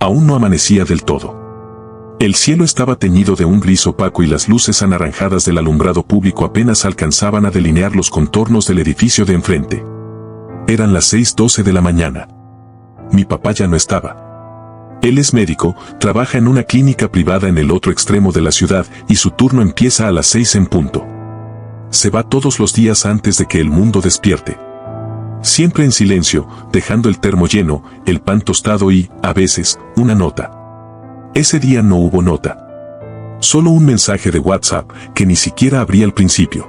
Aún no amanecía del todo. El cielo estaba teñido de un gris opaco y las luces anaranjadas del alumbrado público apenas alcanzaban a delinear los contornos del edificio de enfrente. Eran las 6:12 de la mañana. Mi papá ya no estaba. Él es médico, trabaja en una clínica privada en el otro extremo de la ciudad y su turno empieza a las 6 en punto. Se va todos los días antes de que el mundo despierte. Siempre en silencio, dejando el termo lleno, el pan tostado y, a veces, una nota. Ese día no hubo nota. Solo un mensaje de WhatsApp que ni siquiera abrí al principio.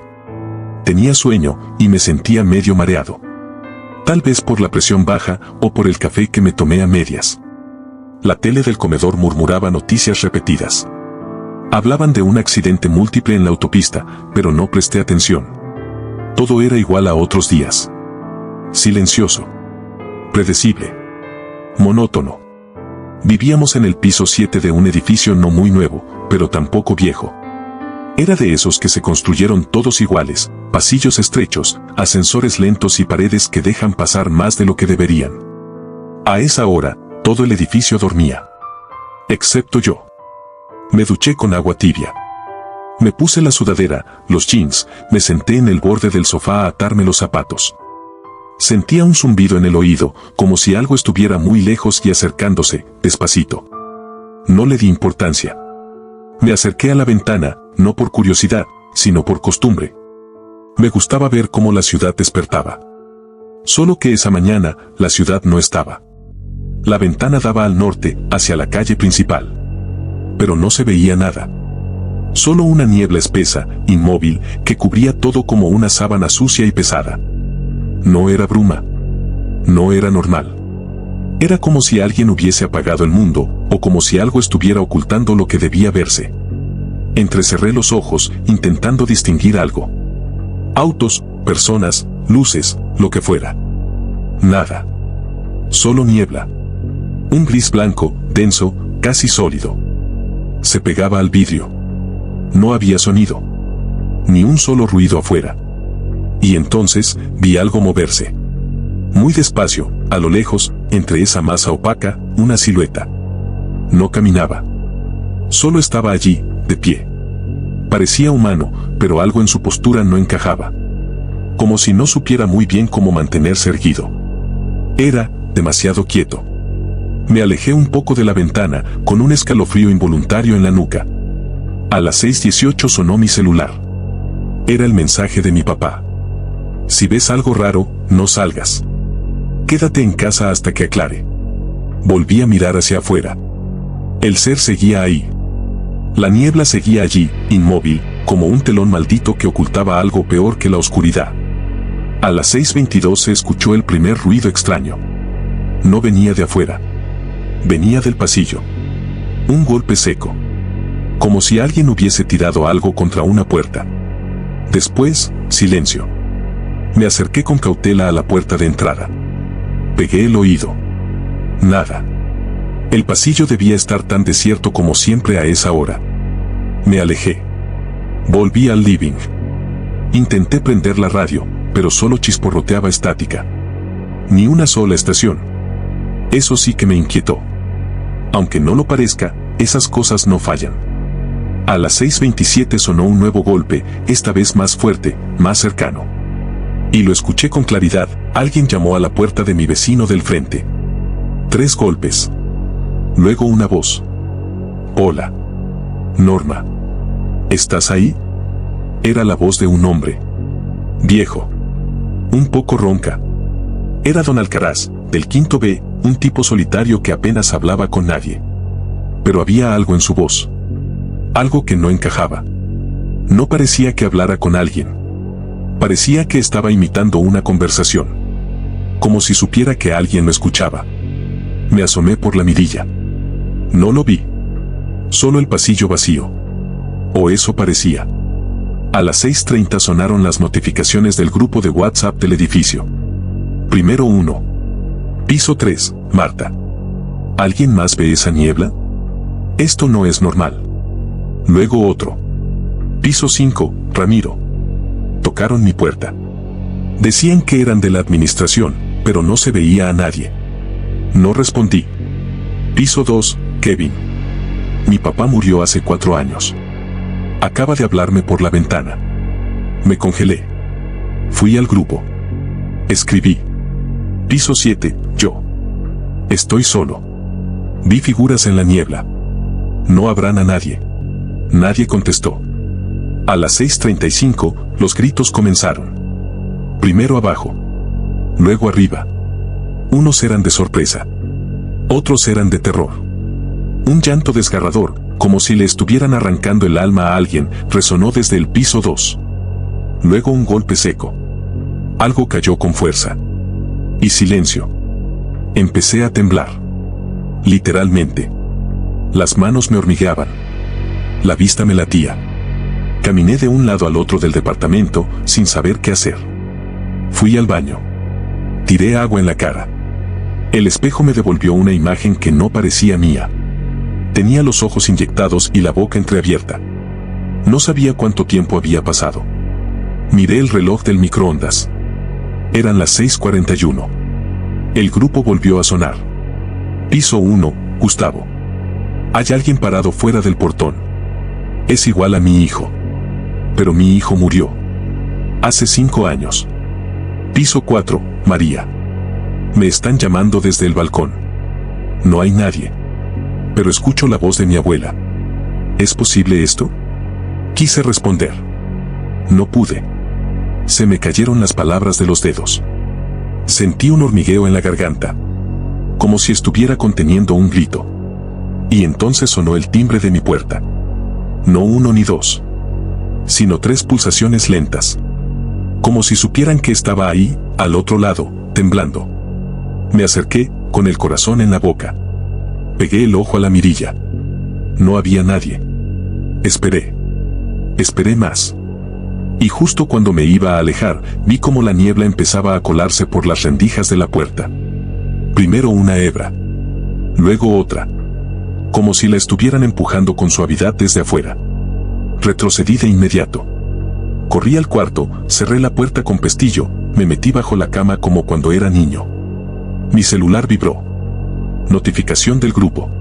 Tenía sueño y me sentía medio mareado. Tal vez por la presión baja o por el café que me tomé a medias. La tele del comedor murmuraba noticias repetidas. Hablaban de un accidente múltiple en la autopista, pero no presté atención. Todo era igual a otros días. Silencioso. Predecible. Monótono. Vivíamos en el piso 7 de un edificio no muy nuevo, pero tampoco viejo. Era de esos que se construyeron todos iguales, pasillos estrechos, ascensores lentos y paredes que dejan pasar más de lo que deberían. A esa hora, todo el edificio dormía. Excepto yo. Me duché con agua tibia. Me puse la sudadera, los jeans, me senté en el borde del sofá a atarme los zapatos. Sentía un zumbido en el oído, como si algo estuviera muy lejos y acercándose, despacito. No le di importancia. Me acerqué a la ventana, no por curiosidad, sino por costumbre. Me gustaba ver cómo la ciudad despertaba. Solo que esa mañana, la ciudad no estaba. La ventana daba al norte, hacia la calle principal. Pero no se veía nada. Solo una niebla espesa, inmóvil, que cubría todo como una sábana sucia y pesada. No era bruma. No era normal. Era como si alguien hubiese apagado el mundo, o como si algo estuviera ocultando lo que debía verse. Entrecerré los ojos, intentando distinguir algo. Autos, personas, luces, lo que fuera. Nada. Solo niebla. Un gris blanco, denso, casi sólido. Se pegaba al vidrio. No había sonido. Ni un solo ruido afuera. Y entonces vi algo moverse. Muy despacio, a lo lejos, entre esa masa opaca, una silueta. No caminaba. Solo estaba allí, de pie. Parecía humano, pero algo en su postura no encajaba. Como si no supiera muy bien cómo mantenerse erguido. Era demasiado quieto. Me alejé un poco de la ventana, con un escalofrío involuntario en la nuca. A las 6:18 sonó mi celular. Era el mensaje de mi papá. Si ves algo raro, no salgas. Quédate en casa hasta que aclare. Volví a mirar hacia afuera. El ser seguía ahí. La niebla seguía allí, inmóvil, como un telón maldito que ocultaba algo peor que la oscuridad. A las 6:22 se escuchó el primer ruido extraño. No venía de afuera. Venía del pasillo. Un golpe seco. Como si alguien hubiese tirado algo contra una puerta. Después, silencio. Me acerqué con cautela a la puerta de entrada. Pegué el oído. Nada. El pasillo debía estar tan desierto como siempre a esa hora. Me alejé. Volví al living. Intenté prender la radio, pero solo chisporroteaba estática. Ni una sola estación. Eso sí que me inquietó. Aunque no lo parezca, esas cosas no fallan. A las 6:27 sonó un nuevo golpe, esta vez más fuerte, más cercano. Y lo escuché con claridad, alguien llamó a la puerta de mi vecino del frente. 3 golpes. Luego una voz. Hola. Norma. ¿Estás ahí? Era la voz de un hombre. Viejo. Un poco ronca. Era don Alcaraz, del quinto B, un tipo solitario que apenas hablaba con nadie. Pero había algo en su voz. Algo que no encajaba. No parecía que hablara con alguien. Parecía que estaba imitando una conversación. Como si supiera que alguien lo escuchaba. Me asomé por la mirilla. No lo vi. Solo el pasillo vacío. O eso parecía. A las 6:30 sonaron las notificaciones del grupo de WhatsApp del edificio. Primero uno. Piso 3, Marta. ¿Alguien más ve esa niebla? Esto no es normal. Luego otro. Piso 5, Ramiro. Tocaron mi puerta. Decían que eran de la administración, pero no se veía a nadie. No respondí. Piso 2, Kevin. Mi papá murió hace 4 años. Acaba de hablarme por la ventana. Me congelé. Fui al grupo. Escribí. Piso 7, yo. Estoy solo. Vi figuras en la niebla. No habrán a nadie. Nadie contestó. A las 6:35, los gritos comenzaron. Primero abajo. Luego arriba. Unos eran de sorpresa. Otros eran de terror. Un llanto desgarrador, como si le estuvieran arrancando el alma a alguien, resonó desde el piso 2. Luego un golpe seco. Algo cayó con fuerza. Y silencio. Empecé a temblar. Literalmente. Las manos me hormigueaban. La vista me latía. Caminé de un lado al otro del departamento, sin saber qué hacer. Fui al baño. Tiré agua en la cara. El espejo me devolvió una imagen que no parecía mía. Tenía los ojos inyectados y la boca entreabierta. No sabía cuánto tiempo había pasado. Miré el reloj del microondas. Eran las 6:41. El grupo volvió a sonar. Piso 1, Gustavo. Hay alguien parado fuera del portón. Es igual a mi hijo. Pero mi hijo murió. Hace 5 años. Piso 4, María. Me están llamando desde el balcón. No hay nadie. Pero escucho la voz de mi abuela. ¿Es posible esto? Quise responder. No pude. Se me cayeron las palabras de los dedos. Sentí un hormigueo en la garganta. Como si estuviera conteniendo un grito. Y entonces sonó el timbre de mi puerta. No 1 ni 2. Sino 3 pulsaciones lentas. Como si supieran que estaba ahí, al otro lado, temblando. Me acerqué, con el corazón en la boca. Pegué el ojo a la mirilla. No había nadie. Esperé. Esperé más. Y justo cuando me iba a alejar, vi cómo la niebla empezaba a colarse por las rendijas de la puerta. Primero una hebra. Luego otra. Como si la estuvieran empujando con suavidad desde afuera. Retrocedí de inmediato. Corrí al cuarto, cerré la puerta con pestillo, me metí bajo la cama como cuando era niño. Mi celular vibró. Notificación del grupo.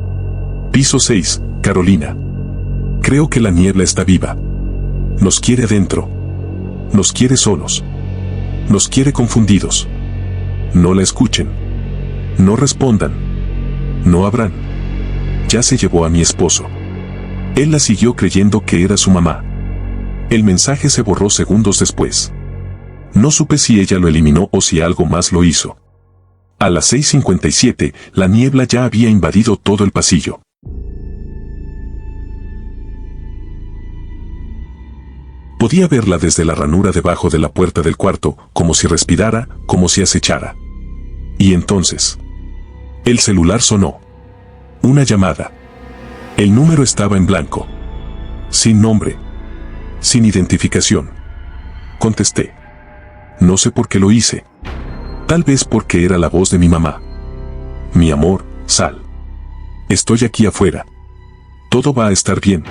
Piso 6, Carolina. Creo que la niebla está viva. Nos quiere adentro. Nos quiere solos. Nos quiere confundidos. No la escuchen. No respondan. No abran. Ya se llevó a mi esposo. Él la siguió creyendo que era su mamá. El mensaje se borró segundos después. No supe si ella lo eliminó o si algo más lo hizo. A las 6:57, la niebla ya había invadido todo el pasillo. Podía verla desde la ranura debajo de la puerta del cuarto, como si respirara, como si acechara. Y entonces, el celular sonó. Una llamada. El número estaba en blanco. Sin nombre. Sin identificación. Contesté. No sé por qué lo hice. Tal vez porque era la voz de mi mamá. Mi amor, Sal. Estoy aquí afuera. Todo va a estar bien.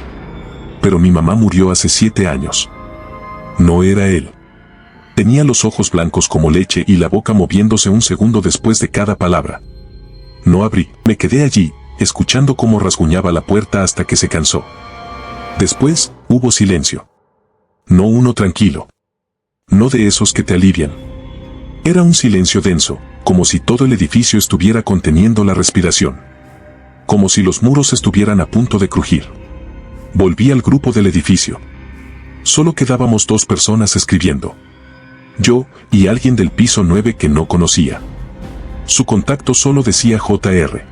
Pero mi mamá murió hace 7 años. No era él. Tenía los ojos blancos como leche y la boca moviéndose un segundo después de cada palabra. No abrí, me quedé allí, escuchando cómo rasguñaba la puerta hasta que se cansó. Después, hubo silencio. No uno tranquilo. No de esos que te alivian. Era un silencio denso, como si todo el edificio estuviera conteniendo la respiración. Como si los muros estuvieran a punto de crujir. Volví al grupo del edificio. Solo quedábamos 2 personas escribiendo. Yo, y alguien del piso 9 que no conocía. Su contacto solo decía JR.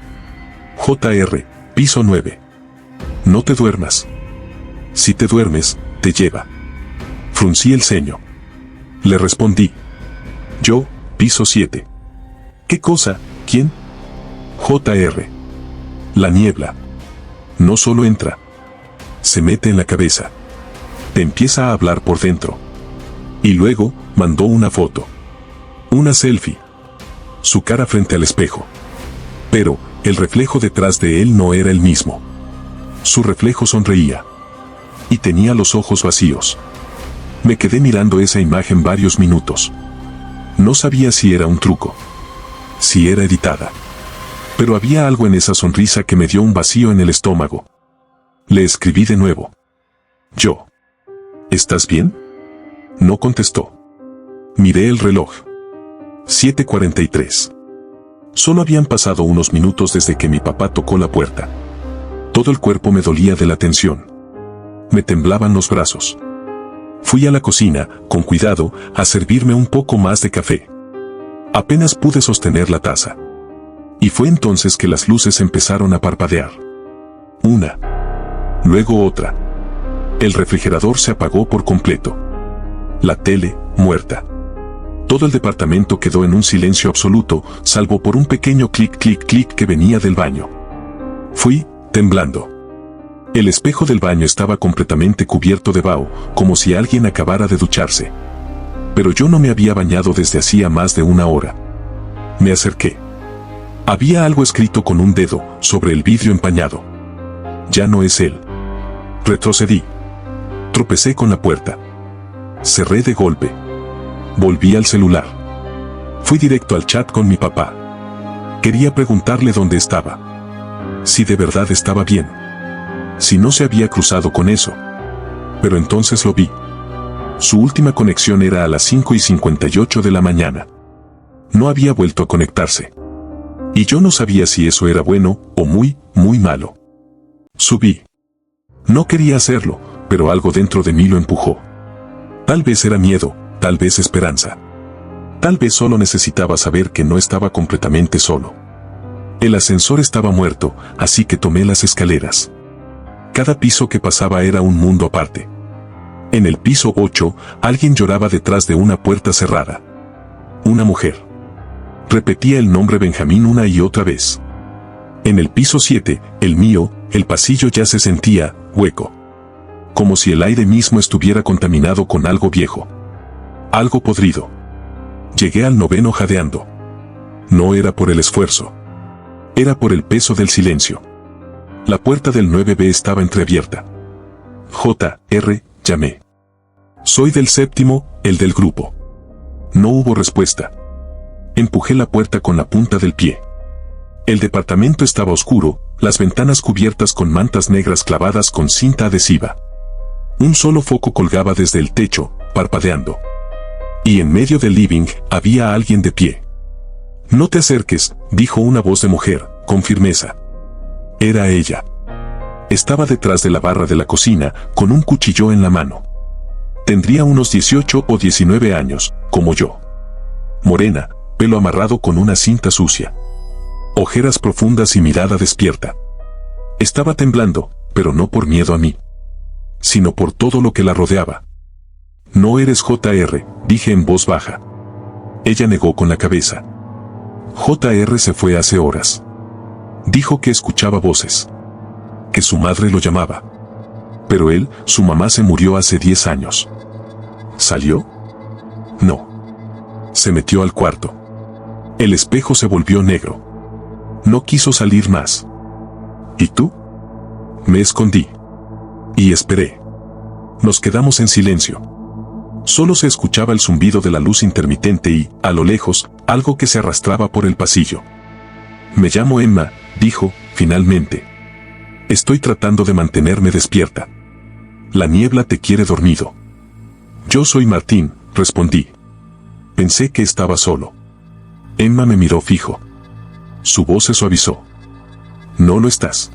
JR, piso 9. No te duermas. Si te duermes, te lleva. Fruncí el ceño. Le respondí. Yo, piso 7. ¿Qué cosa? ¿Quién? JR. La niebla. No solo entra. Se mete en la cabeza. Te empieza a hablar por dentro. Y luego, mandó una foto. Una selfie. Su cara frente al espejo. Pero, el reflejo detrás de él no era el mismo. Su reflejo sonreía. Y tenía los ojos vacíos. Me quedé mirando esa imagen varios minutos. No sabía si era un truco. Si era editada. Pero había algo en esa sonrisa que me dio un vacío en el estómago. Le escribí de nuevo. Yo. ¿Estás bien? No contestó. Miré el reloj. 7:43. Solo habían pasado unos minutos desde que mi papá tocó la puerta. Todo el cuerpo me dolía de la tensión. Me temblaban los brazos. Fui a la cocina, con cuidado, a servirme un poco más de café. Apenas pude sostener la taza. Y fue entonces que las luces empezaron a parpadear. Una. Luego otra. El refrigerador se apagó por completo. La tele, muerta. Todo el departamento quedó en un silencio absoluto, salvo por un pequeño clic, clic, clic que venía del baño. Fui, temblando. El espejo del baño estaba completamente cubierto de vaho, como si alguien acabara de ducharse. Pero yo no me había bañado desde hacía más de una hora. Me acerqué. Había algo escrito con un dedo sobre el vidrio empañado. Ya no es él. Retrocedí. Tropecé con la puerta. Cerré de golpe. Volví al celular. Fui directo al chat con mi papá. Quería preguntarle dónde estaba. Si de verdad estaba bien. Si no se había cruzado con eso. Pero entonces lo vi. Su última conexión era a las 5:58 de la mañana. No había vuelto a conectarse. Y yo no sabía si eso era bueno o muy, muy malo. Subí. No quería hacerlo, pero algo dentro de mí lo empujó. Tal vez era miedo, tal vez esperanza. Tal vez solo necesitaba saber que no estaba completamente solo. El ascensor estaba muerto, así que tomé las escaleras. Cada piso que pasaba era un mundo aparte. En el piso 8, alguien lloraba detrás de una puerta cerrada. Una mujer. Repetía el nombre Benjamín una y otra vez. En el piso 7, el mío, el pasillo ya se sentía hueco. Como si el aire mismo estuviera contaminado con algo viejo. Algo podrido. Llegué al 9º jadeando. No era por el esfuerzo. Era por el peso del silencio. La puerta del 9B estaba entreabierta. J.R., llamé. Soy del 7º, el del grupo. No hubo respuesta. Empujé la puerta con la punta del pie. El departamento estaba oscuro, las ventanas cubiertas con mantas negras clavadas con cinta adhesiva. Un solo foco colgaba desde el techo, parpadeando. Y en medio del living había alguien de pie. No te acerques, dijo una voz de mujer, con firmeza. Era ella. Estaba detrás de la barra de la cocina, con un cuchillo en la mano. Tendría unos 18 o 19 años, como yo. Morena, pelo amarrado con una cinta sucia. Ojeras profundas y mirada despierta. Estaba temblando, pero no por miedo a mí, sino por todo lo que la rodeaba. No eres J.R., dije en voz baja. Ella negó con la cabeza. J.R. se fue hace horas. Dijo que escuchaba voces. Que su madre lo llamaba. Pero él, su mamá se murió hace 10 años. ¿Salió? No. Se metió al cuarto. El espejo se volvió negro. No quiso salir más. ¿Y tú? Me escondí. Y esperé. Nos quedamos en silencio. Solo se escuchaba el zumbido de la luz intermitente y, a lo lejos, algo que se arrastraba por el pasillo. Me llamo Emma, dijo, finalmente. Estoy tratando de mantenerme despierta. La niebla te quiere dormido. Yo soy Martín, respondí. Pensé que estaba solo. Emma me miró fijo. Su voz se suavizó. No lo estás.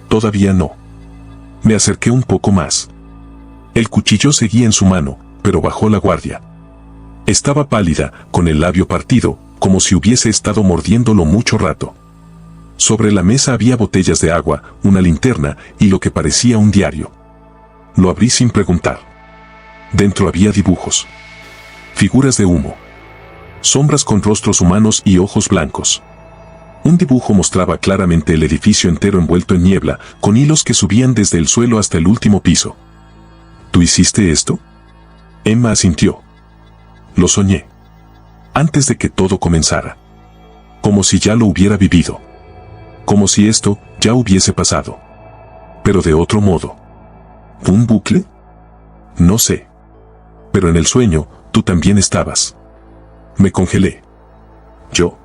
Todavía no. Me acerqué un poco más. El cuchillo seguía en su mano, pero bajó la guardia. Estaba pálida, con el labio partido, como si hubiese estado mordiéndolo mucho rato. Sobre la mesa había botellas de agua, una linterna y lo que parecía un diario. Lo abrí sin preguntar. Dentro había dibujos. Figuras de humo. Sombras con rostros humanos y ojos blancos. Un dibujo mostraba claramente el edificio entero envuelto en niebla, con hilos que subían desde el suelo hasta el último piso. ¿Tú hiciste esto? Emma asintió. Lo soñé. Antes de que todo comenzara. Como si ya lo hubiera vivido. Como si esto ya hubiese pasado. Pero de otro modo. ¿Un bucle? No sé. Pero en el sueño, tú también estabas. Me congelé. ¿Yo?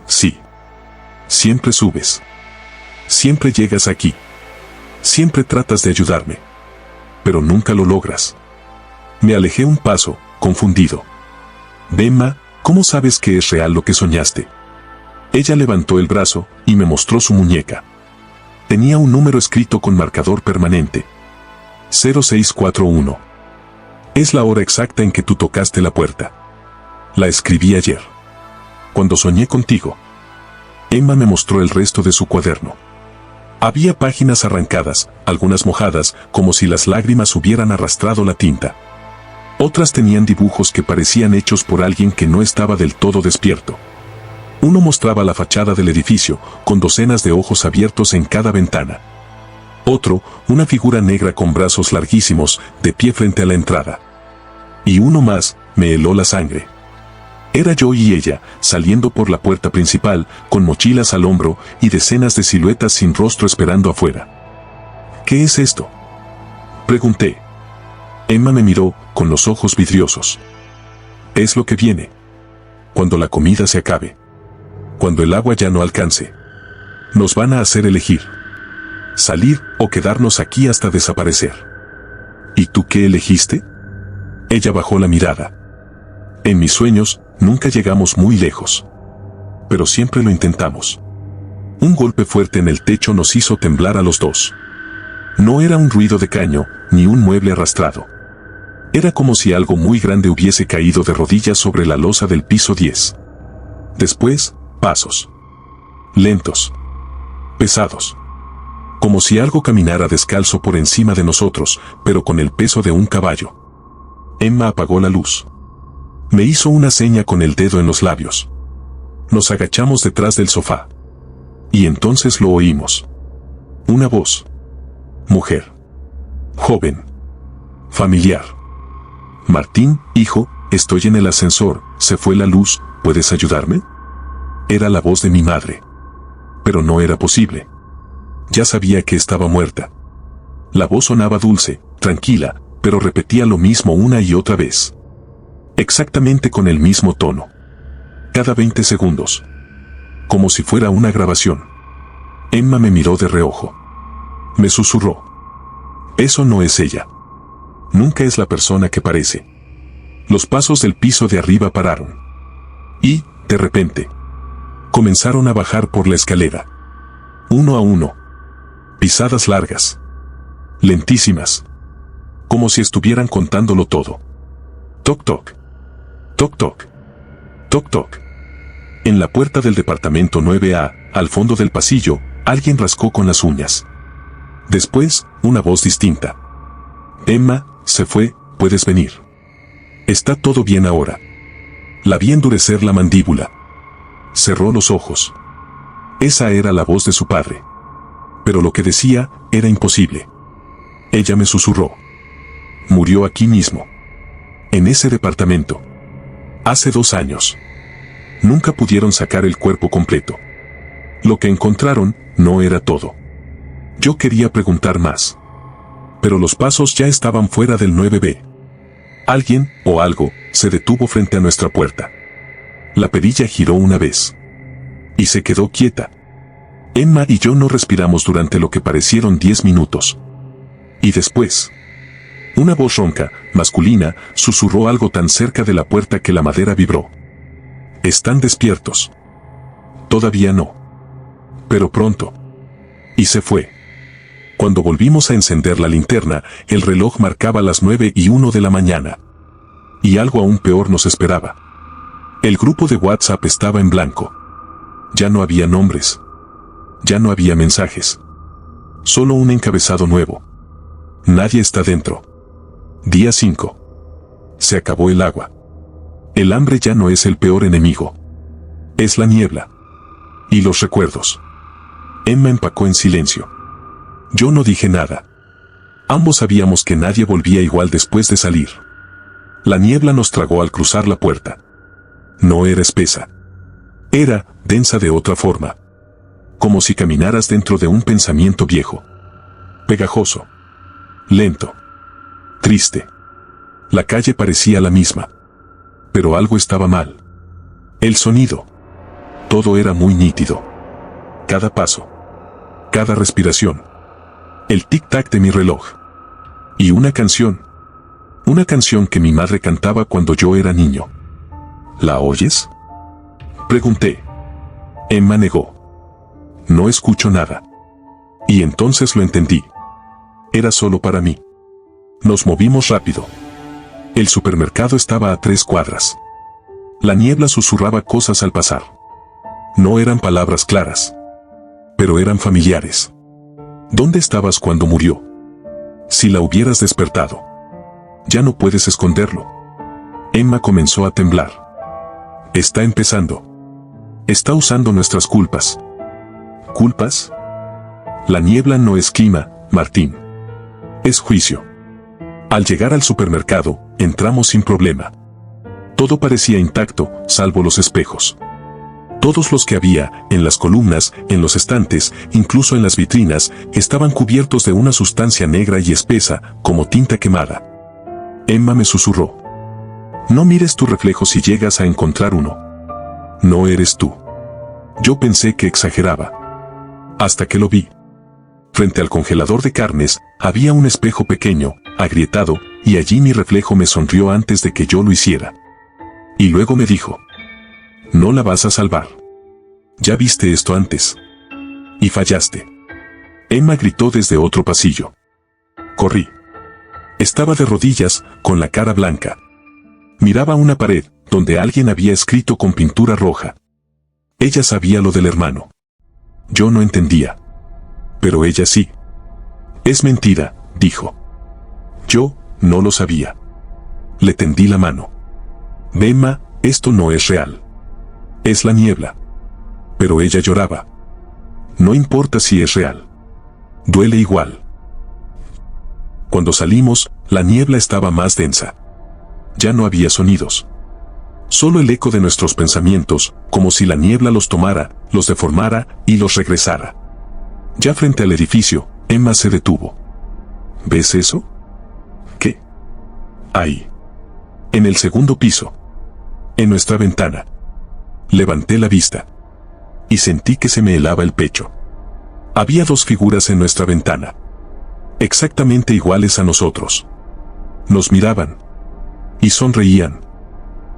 Sí. Siempre subes. Siempre llegas aquí. Siempre tratas de ayudarme. Pero nunca lo logras. Me alejé un paso, confundido. Emma, ¿cómo sabes que es real lo que soñaste? Ella levantó el brazo y me mostró su muñeca. Tenía un número escrito con marcador permanente. 0641. Es la hora exacta en que tú tocaste la puerta. La escribí ayer. Cuando soñé contigo. Emma me mostró el resto de su cuaderno. Había páginas arrancadas, algunas mojadas, como si las lágrimas hubieran arrastrado la tinta. Otras tenían dibujos que parecían hechos por alguien que no estaba del todo despierto. Uno mostraba la fachada del edificio, con docenas de ojos abiertos en cada ventana. Otro, una figura negra con brazos larguísimos, de pie frente a la entrada. Y uno más, me heló la sangre. Era yo y ella, saliendo por la puerta principal, con mochilas al hombro y decenas de siluetas sin rostro esperando afuera. ¿Qué es esto?, pregunté. Emma me miró, con los ojos vidriosos. Es lo que viene. Cuando la comida se acabe. Cuando el agua ya no alcance. Nos van a hacer elegir. Salir o quedarnos aquí hasta desaparecer. ¿Y tú qué elegiste? Ella bajó la mirada. En mis sueños, nunca llegamos muy lejos. Pero siempre lo intentamos. Un golpe fuerte en el techo nos hizo temblar a los dos. No era un ruido de caño, ni un mueble arrastrado. Era como si algo muy grande hubiese caído de rodillas sobre la losa del piso 10. Después, pasos. Lentos. Pesados. Como si algo caminara descalzo por encima de nosotros, pero con el peso de un caballo. Emma apagó la luz. Me hizo una seña con el dedo en los labios. Nos agachamos detrás del sofá. Y entonces lo oímos. Una voz. Mujer. Joven. Familiar. Martín, hijo, estoy en el ascensor, se fue la luz, ¿puedes ayudarme? Era la voz de mi madre. Pero no era posible. Ya sabía que estaba muerta. La voz sonaba dulce, tranquila, pero repetía lo mismo una y otra vez. Exactamente con el mismo tono. Cada 20 segundos. Como si fuera una grabación. Emma me miró de reojo. Me susurró. Eso no es ella. Nunca es la persona que parece. Los pasos del piso de arriba pararon. Y, de repente, comenzaron a bajar por la escalera. Uno a uno. Pisadas largas. Lentísimas. Como si estuvieran contándolo todo. Toc toc. Toc toc. Toc toc. En la puerta del departamento 9A, al fondo del pasillo, alguien rascó con las uñas. Después, una voz distinta. Emma, se fue, puedes venir. Está todo bien ahora. La vi endurecer la mandíbula. Cerró los ojos. Esa era la voz de su padre. Pero lo que decía, era imposible. Ella me susurró. Murió aquí mismo. En ese departamento. Hace 2 años. Nunca pudieron sacar el cuerpo completo. Lo que encontraron, no era todo. Yo quería preguntar más. Pero los pasos ya estaban fuera del 9B. Alguien, o algo, se detuvo frente a nuestra puerta. La perilla giró una vez. Y se quedó quieta. Emma y yo no respiramos durante lo que parecieron 10 minutos. Y después, una voz ronca, masculina, susurró algo tan cerca de la puerta que la madera vibró. ¿Están despiertos? Todavía no. Pero pronto. Y se fue. Cuando volvimos a encender la linterna, el reloj marcaba las 9:01 de la mañana. Y algo aún peor nos esperaba. El grupo de WhatsApp estaba en blanco. Ya no había nombres. Ya no había mensajes. Solo un encabezado nuevo. Nadie está dentro. Día 5. Se acabó el agua. El hambre ya no es el peor enemigo. Es la niebla. Y los recuerdos. Emma empacó en silencio. Yo no dije nada. Ambos sabíamos que nadie volvía igual después de salir. La niebla nos tragó al cruzar la puerta. No era espesa. Era densa de otra forma. Como si caminaras dentro de un pensamiento viejo. Pegajoso. Lento. Triste. La calle parecía la misma. Pero algo estaba mal. El sonido. Todo era muy nítido. cada paso, cada respiración, el tic-tac de mi reloj. Y una canción que mi madre cantaba cuando yo era niño. ¿La oyes?, pregunté. Emma negó. No escucho nada. Y entonces lo entendí. Era solo para mí. Nos movimos rápido. El supermercado estaba a 3 cuadras. La niebla susurraba cosas al pasar. No eran palabras claras, pero eran familiares. ¿Dónde estabas cuando murió? Si la hubieras despertado. Ya no puedes esconderlo. Emma comenzó a temblar. Está empezando. Está usando nuestras culpas. ¿Culpas? La niebla no es clima, Martín. Es juicio. Al llegar al supermercado, entramos sin problema. Todo parecía intacto, salvo los espejos. Todos los que había, en las columnas, en los estantes, incluso en las vitrinas, estaban cubiertos de una sustancia negra y espesa, como tinta quemada. Emma me susurró. No mires tu reflejo si llegas a encontrar uno. No eres tú. Yo pensé que exageraba. Hasta que lo vi. Frente al congelador de carnes, había un espejo pequeño, agrietado, y allí mi reflejo me sonrió antes de que yo lo hiciera. Y luego me dijo: no la vas a salvar. Ya viste esto antes. Y fallaste. Emma gritó desde otro pasillo. Corrí. Estaba de rodillas, con la cara blanca. Miraba una pared, donde alguien había escrito con pintura roja. Ella sabía lo del hermano. Yo no entendía. Pero ella sí. Es mentira, dijo. Yo no lo sabía. Le tendí la mano. Emma, esto no es real. Es la niebla. Pero ella lloraba. No importa si es real. Duele igual. Cuando salimos, la niebla estaba más densa. Ya no había sonidos. Solo el eco de nuestros pensamientos, como si la niebla los tomara, los deformara y los regresara. Ya frente al edificio, Emma se detuvo. ¿Ves eso? ¿Qué? Ahí. En el segundo piso. En nuestra ventana. Levanté la vista. Y sentí que se me helaba el pecho. Había 2 figuras en nuestra ventana. Exactamente iguales a nosotros. Nos miraban. Y sonreían.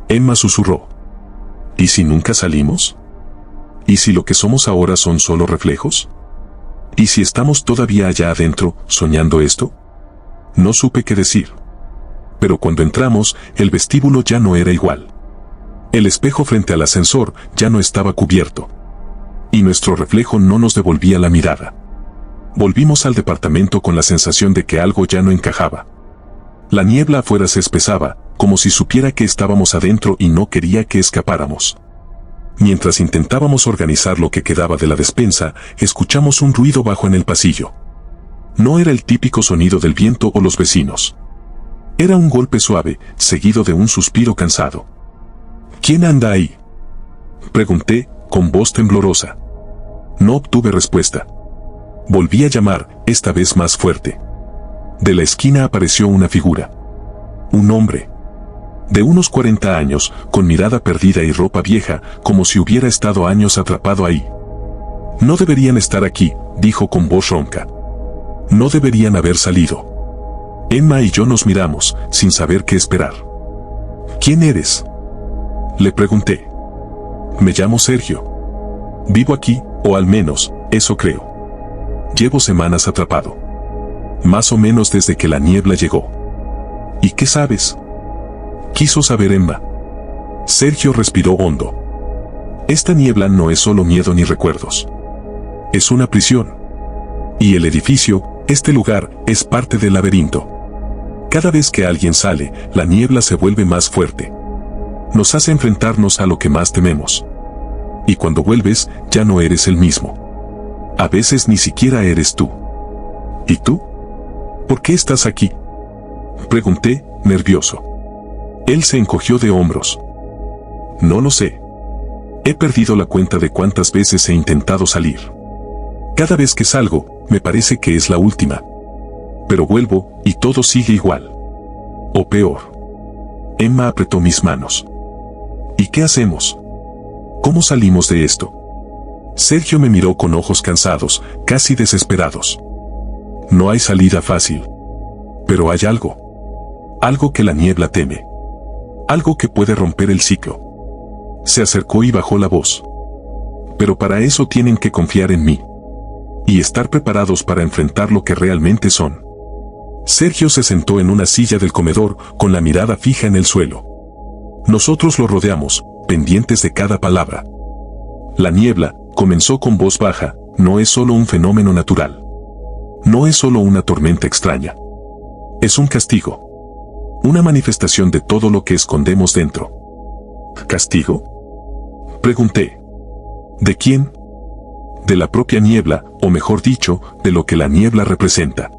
Emma susurró. ¿Y si nunca salimos? ¿Y si lo que somos ahora son solo reflejos? ¿Y si estamos todavía allá adentro, soñando esto? No supe qué decir. Pero cuando entramos, el vestíbulo ya no era igual. El espejo frente al ascensor ya no estaba cubierto. Y nuestro reflejo no nos devolvía la mirada. Volvimos al departamento con la sensación de que algo ya no encajaba. La niebla afuera se espesaba, como si supiera que estábamos adentro y no quería que escapáramos. Mientras intentábamos organizar lo que quedaba de la despensa, escuchamos un ruido bajo en el pasillo. No era el típico sonido del viento o los vecinos. Era un golpe suave, seguido de un suspiro cansado. ¿Quién anda ahí?, pregunté, con voz temblorosa. No obtuve respuesta. Volví a llamar, esta vez más fuerte. De la esquina apareció una figura. Un hombre. De unos 40 años, con mirada perdida y ropa vieja, como si hubiera estado años atrapado ahí. No deberían estar aquí, dijo con voz ronca. No deberían haber salido. Emma y yo nos miramos, sin saber qué esperar. ¿Quién eres?, le pregunté. Me llamo Sergio. Vivo aquí, o al menos, eso creo. Llevo semanas atrapado. Más o menos desde que la niebla llegó. ¿Y qué sabes?, quiso saber Emma. Sergio respiró hondo. Esta niebla no es solo miedo ni recuerdos. Es una prisión. Y el edificio, este lugar, es parte del laberinto. Cada vez que alguien sale, la niebla se vuelve más fuerte. Nos hace enfrentarnos a lo que más tememos. Y cuando vuelves, ya no eres el mismo. A veces ni siquiera eres tú. ¿Y tú? ¿Por qué estás aquí?, pregunté, nervioso. Él se encogió de hombros. No lo sé. He perdido la cuenta de cuántas veces he intentado salir. Cada vez que salgo, me parece que es la última. Pero vuelvo, y todo sigue igual. O peor. Emma apretó mis manos. ¿Y qué hacemos? ¿Cómo salimos de esto? Sergio me miró con ojos cansados, casi desesperados. No hay salida fácil. Pero hay algo. Algo que la niebla teme. Algo que puede romper el ciclo. Se acercó y bajó la voz. Pero para eso tienen que confiar en mí. Y estar preparados para enfrentar lo que realmente son. Sergio se sentó en una silla del comedor, con la mirada fija en el suelo. Nosotros lo rodeamos, pendientes de cada palabra. La niebla, comenzó con voz baja, no es solo un fenómeno natural. No es solo una tormenta extraña. Es un castigo. Una manifestación de todo lo que escondemos dentro. ¿Castigo? Pregunté. ¿De quién? De la propia niebla, o mejor dicho, de lo que la niebla representa.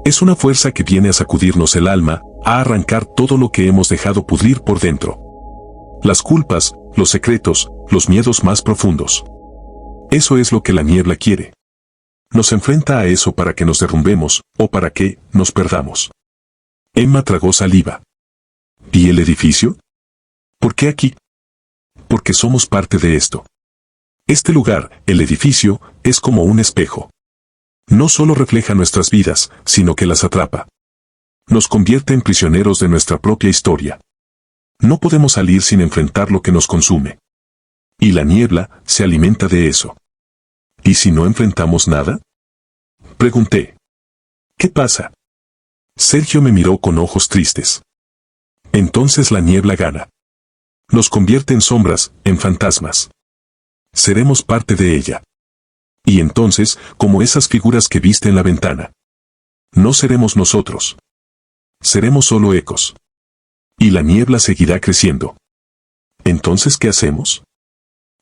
Es una fuerza que viene a sacudirnos el alma, a arrancar todo lo que hemos dejado pudrir por dentro. Las culpas, los secretos, los miedos más profundos. Eso es lo que la niebla quiere. Nos enfrenta a eso para que nos derrumbemos, o para que nos perdamos. Emma tragó saliva. ¿Y el edificio? ¿Por qué aquí? Porque somos parte de esto. Este lugar, el edificio, es como un espejo. No solo refleja nuestras vidas, sino que las atrapa. Nos convierte en prisioneros de nuestra propia historia. No podemos salir sin enfrentar lo que nos consume. Y la niebla se alimenta de eso. ¿Y si no enfrentamos nada? Pregunté. ¿Qué pasa? Sergio me miró con ojos tristes. Entonces la niebla gana. Nos convierte en sombras, en fantasmas. Seremos parte de ella. Y entonces, como esas figuras que viste en la ventana. No seremos nosotros. Seremos solo ecos. Y la niebla seguirá creciendo. ¿Entonces qué hacemos?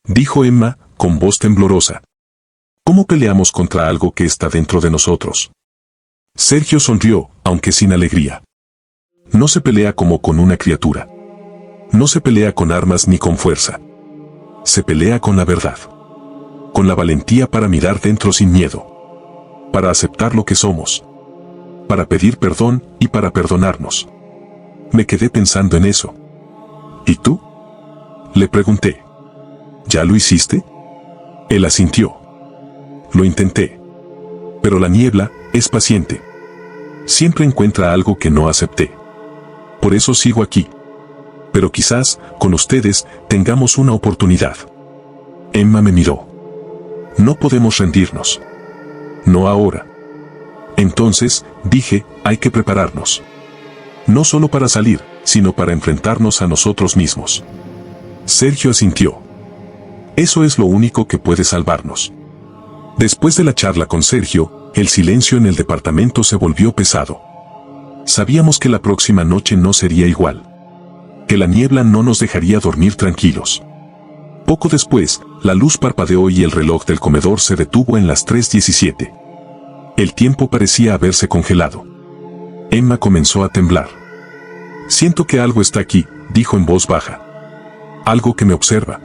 Dijo Emma, con voz temblorosa. ¿Cómo peleamos contra algo que está dentro de nosotros? Sergio sonrió, aunque sin alegría. No se pelea como con una criatura. No se pelea con armas ni con fuerza. Se pelea con la verdad. Con la valentía para mirar dentro sin miedo. Para aceptar lo que somos. Para pedir perdón y para perdonarnos. Me quedé pensando en eso. ¿Y tú? Le pregunté. ¿Ya lo hiciste? Él asintió. Lo intenté. Pero la niebla es paciente. Siempre encuentra algo que no acepté. Por eso sigo aquí. Pero quizás, con ustedes, tengamos una oportunidad. Emma me miró. No podemos rendirnos. No ahora. Entonces, dije, hay que prepararnos. No solo para salir, sino para enfrentarnos a nosotros mismos. Sergio asintió. Eso es lo único que puede salvarnos. Después de la charla con Sergio, el silencio en el departamento se volvió pesado. Sabíamos que la próxima noche no sería igual. Que la niebla no nos dejaría dormir tranquilos. Poco después, la luz parpadeó y el reloj del comedor se detuvo en las 3:17. El tiempo parecía haberse congelado. Emma comenzó a temblar. Siento que algo está aquí, dijo en voz baja. Algo que me observa.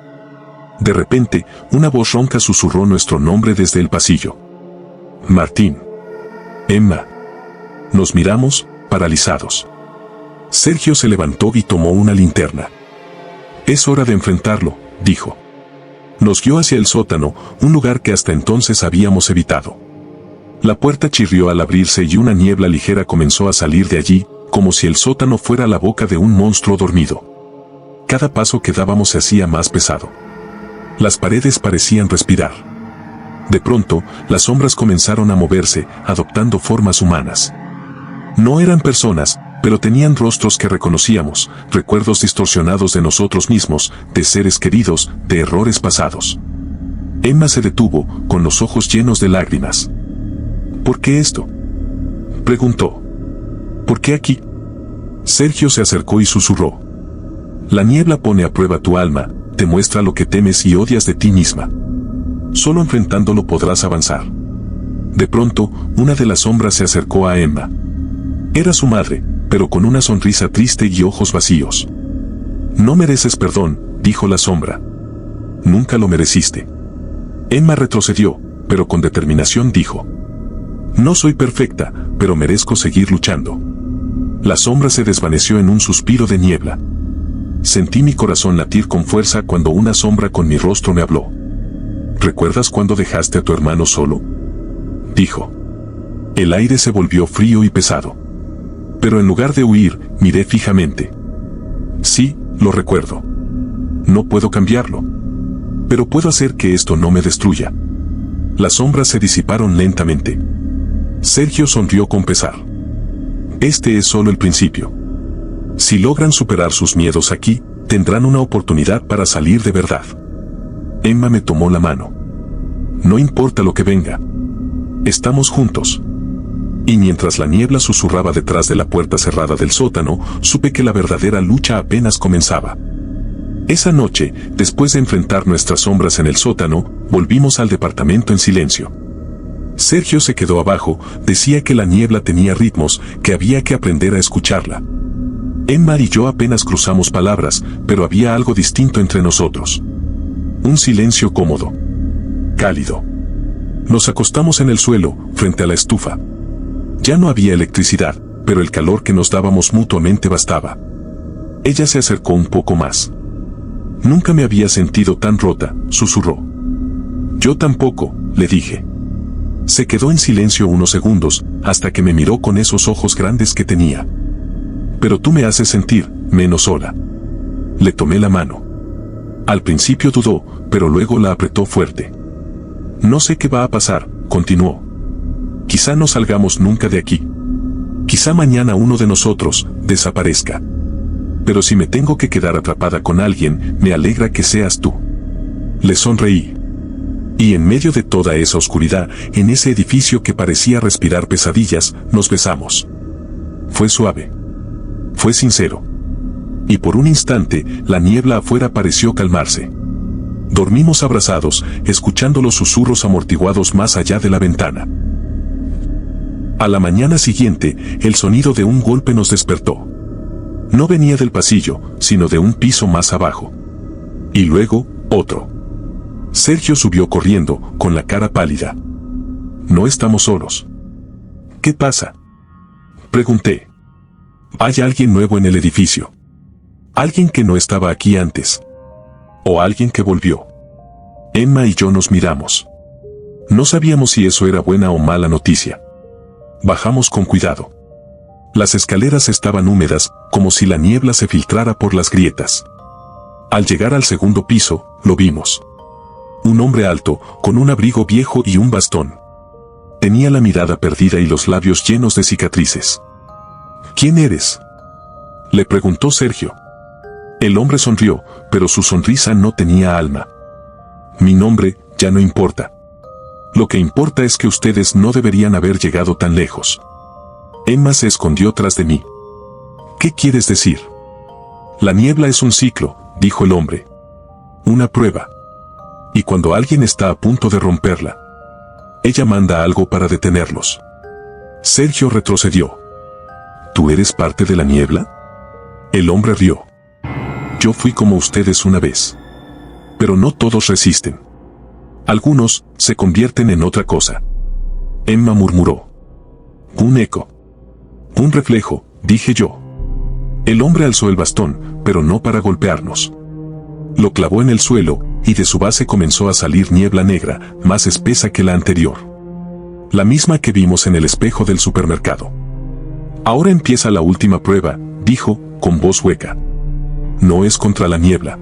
De repente, una voz ronca susurró nuestro nombre desde el pasillo. Martín. Emma. Nos miramos, paralizados. Sergio se levantó y tomó una linterna. Es hora de enfrentarlo, dijo. Nos guió hacia el sótano, un lugar que hasta entonces habíamos evitado. La puerta chirrió al abrirse y una niebla ligera comenzó a salir de allí, como si el sótano fuera la boca de un monstruo dormido. Cada paso que dábamos se hacía más pesado. Las paredes parecían respirar. De pronto, las sombras comenzaron a moverse, adoptando formas humanas. No eran personas, pero tenían rostros que reconocíamos, recuerdos distorsionados de nosotros mismos, de seres queridos, de errores pasados. Emma se detuvo, con los ojos llenos de lágrimas. ¿Por qué esto? Preguntó. ¿Por qué aquí? Sergio se acercó y susurró. La niebla pone a prueba tu alma, te muestra lo que temes y odias de ti misma. Solo enfrentándolo podrás avanzar. De pronto, una de las sombras se acercó a Emma. Era su madre, pero con una sonrisa triste y ojos vacíos. No mereces perdón, dijo la sombra. Nunca lo mereciste. Emma retrocedió, pero con determinación dijo. No soy perfecta, pero merezco seguir luchando. La sombra se desvaneció en un suspiro de niebla. Sentí mi corazón latir con fuerza cuando una sombra con mi rostro me habló. ¿Recuerdas cuando dejaste a tu hermano solo?, dijo. El aire se volvió frío y pesado. Pero en lugar de huir, miré fijamente. Sí, lo recuerdo. No puedo cambiarlo. Pero puedo hacer que esto no me destruya. Las sombras se disiparon lentamente. Sergio sonrió con pesar. Este es solo el principio. Si logran superar sus miedos aquí, tendrán una oportunidad para salir de verdad. Emma me tomó la mano. No importa lo que venga. Estamos juntos. Y mientras la niebla susurraba detrás de la puerta cerrada del sótano, supe que la verdadera lucha apenas comenzaba. Esa noche, después de enfrentar nuestras sombras en el sótano, volvimos al departamento en silencio. Sergio se quedó abajo, decía que la niebla tenía ritmos, que había que aprender a escucharla. Emma y yo apenas cruzamos palabras, pero había algo distinto entre nosotros. Un silencio cómodo. Cálido. Nos acostamos en el suelo, frente a la estufa. Ya no había electricidad, pero el calor que nos dábamos mutuamente bastaba. Ella se acercó un poco más. Nunca me había sentido tan rota, susurró. Yo tampoco, le dije. Se quedó en silencio unos segundos, hasta que me miró con esos ojos grandes que tenía. Pero tú me haces sentir menos sola. Le tomé la mano. Al principio dudó, pero luego la apretó fuerte. No sé qué va a pasar, continuó. Quizá no salgamos nunca de aquí. Quizá mañana uno de nosotros desaparezca. Pero si me tengo que quedar atrapada con alguien, me alegra que seas tú. Le sonreí. Y en medio de toda esa oscuridad, en ese edificio que parecía respirar pesadillas, nos besamos. Fue suave. Fue sincero. Y por un instante, la niebla afuera pareció calmarse. Dormimos abrazados, escuchando los susurros amortiguados más allá de la ventana. A la mañana siguiente, el sonido de un golpe nos despertó. No venía del pasillo, sino de un piso más abajo. Y luego, otro. Sergio subió corriendo, con la cara pálida. No estamos solos. ¿Qué pasa?, pregunté. Hay alguien nuevo en el edificio. Alguien que no estaba aquí antes. O alguien que volvió. Emma y yo nos miramos. No sabíamos si eso era buena o mala noticia. Bajamos con cuidado. Las escaleras estaban húmedas, como si la niebla se filtrara por las grietas. Al llegar al segundo piso, lo vimos. Un hombre alto, con un abrigo viejo y un bastón. Tenía la mirada perdida y los labios llenos de cicatrices. ¿Quién eres?, le preguntó Sergio. El hombre sonrió, pero su sonrisa no tenía alma. Mi nombre ya no importa. Lo que importa es que ustedes no deberían haber llegado tan lejos. Emma se escondió tras de mí. ¿Qué quieres decir? La niebla es un ciclo, dijo el hombre. Una prueba. Y cuando alguien está a punto de romperla, ella manda algo para detenerlos. Sergio retrocedió. ¿Tú eres parte de la niebla?, el hombre rió. Yo fui como ustedes una vez. Pero no todos resisten. Algunos se convierten en otra cosa. Emma murmuró. Un eco. Un reflejo, dije yo. El hombre alzó el bastón, pero no para golpearnos. Lo clavó en el suelo, y de su base comenzó a salir niebla negra, más espesa que la anterior. La misma que vimos en el espejo del supermercado. Ahora empieza la última prueba, dijo, con voz hueca. No es contra la niebla.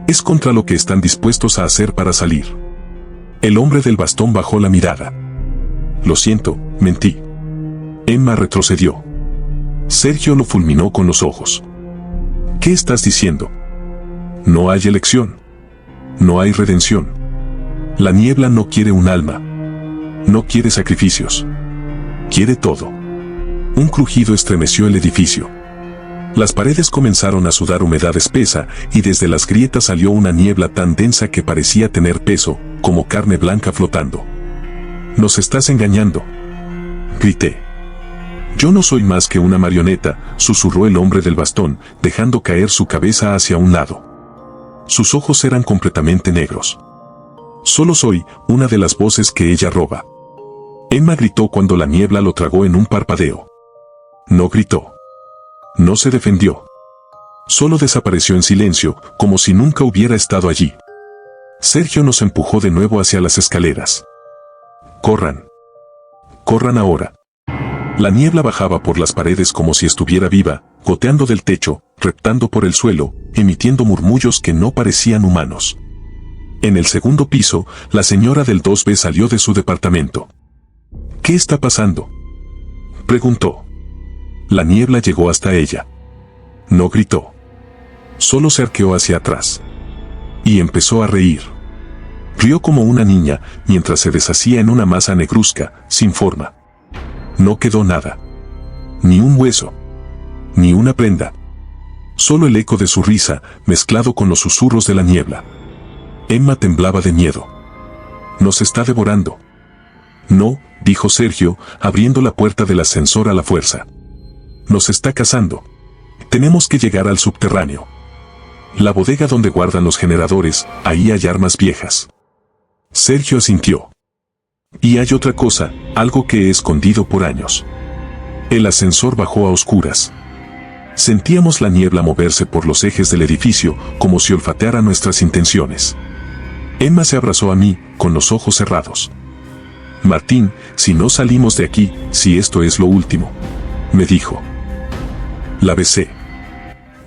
Es contra lo que están dispuestos a hacer para salir. El hombre del bastón bajó la mirada. Lo siento, mentí. Emma retrocedió. Sergio lo fulminó con los ojos. ¿Qué estás diciendo? No hay elección. No hay redención. La niebla no quiere un alma. No quiere sacrificios. Quiere todo. Un crujido estremeció el edificio. Las paredes comenzaron a sudar humedad espesa, y desde las grietas salió una niebla tan densa que parecía tener peso, como carne blanca flotando. «Nos estás engañando», grité. «Yo no soy más que una marioneta», susurró el hombre del bastón, dejando caer su cabeza hacia un lado. Sus ojos eran completamente negros. «Solo soy una de las voces que ella roba». Emma gritó cuando la niebla lo tragó en un parpadeo. No gritó. No se defendió. Solo desapareció en silencio, como si nunca hubiera estado allí. Sergio nos empujó de nuevo hacia las escaleras. ¡Corran! ¡Corran ahora! La niebla bajaba por las paredes como si estuviera viva, goteando del techo, reptando por el suelo, emitiendo murmullos que no parecían humanos. En el segundo piso, la señora del 2B salió de su departamento. ¿Qué está pasando?, preguntó. La niebla llegó hasta ella. No gritó. Solo se arqueó hacia atrás. Y empezó a reír. Rió como una niña, mientras se deshacía en una masa negruzca, sin forma. No quedó nada. Ni un hueso. Ni una prenda. Solo el eco de su risa, mezclado con los susurros de la niebla. Emma temblaba de miedo. Nos está devorando. No, dijo Sergio, abriendo la puerta del ascensor a la fuerza. Nos está cazando. Tenemos que llegar al subterráneo. La bodega donde guardan los generadores, ahí hay armas viejas. Sergio asintió. Y hay otra cosa, algo que he escondido por años. El ascensor bajó a oscuras. Sentíamos la niebla moverse por los ejes del edificio, como si olfateara nuestras intenciones. Emma se abrazó a mí, con los ojos cerrados. Martín, si no salimos de aquí, si esto es lo último, me dijo. La besé.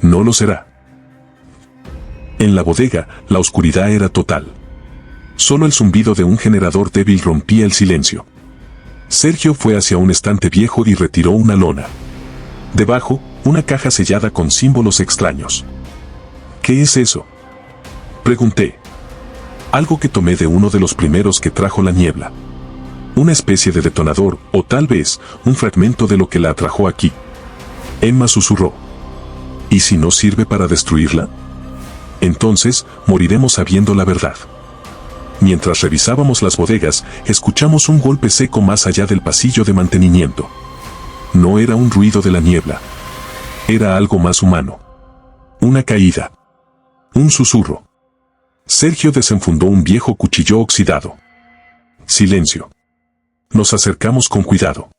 No lo será. En la bodega, la oscuridad era total. Solo el zumbido de un generador débil rompía el silencio. Sergio fue hacia un estante viejo y retiró una lona. Debajo, una caja sellada con símbolos extraños. ¿Qué es eso?, pregunté. Algo que tomé de uno de los primeros que trajo la niebla. Una especie de detonador, o tal vez, un fragmento de lo que la atrajo aquí. Emma susurró. ¿Y si no sirve para destruirla? Entonces, moriremos sabiendo la verdad. Mientras revisábamos las bodegas, escuchamos un golpe seco más allá del pasillo de mantenimiento. No era un ruido de la niebla. Era algo más humano. Una caída. Un susurro. Sergio desenfundó un viejo cuchillo oxidado. Silencio. Nos acercamos con cuidado.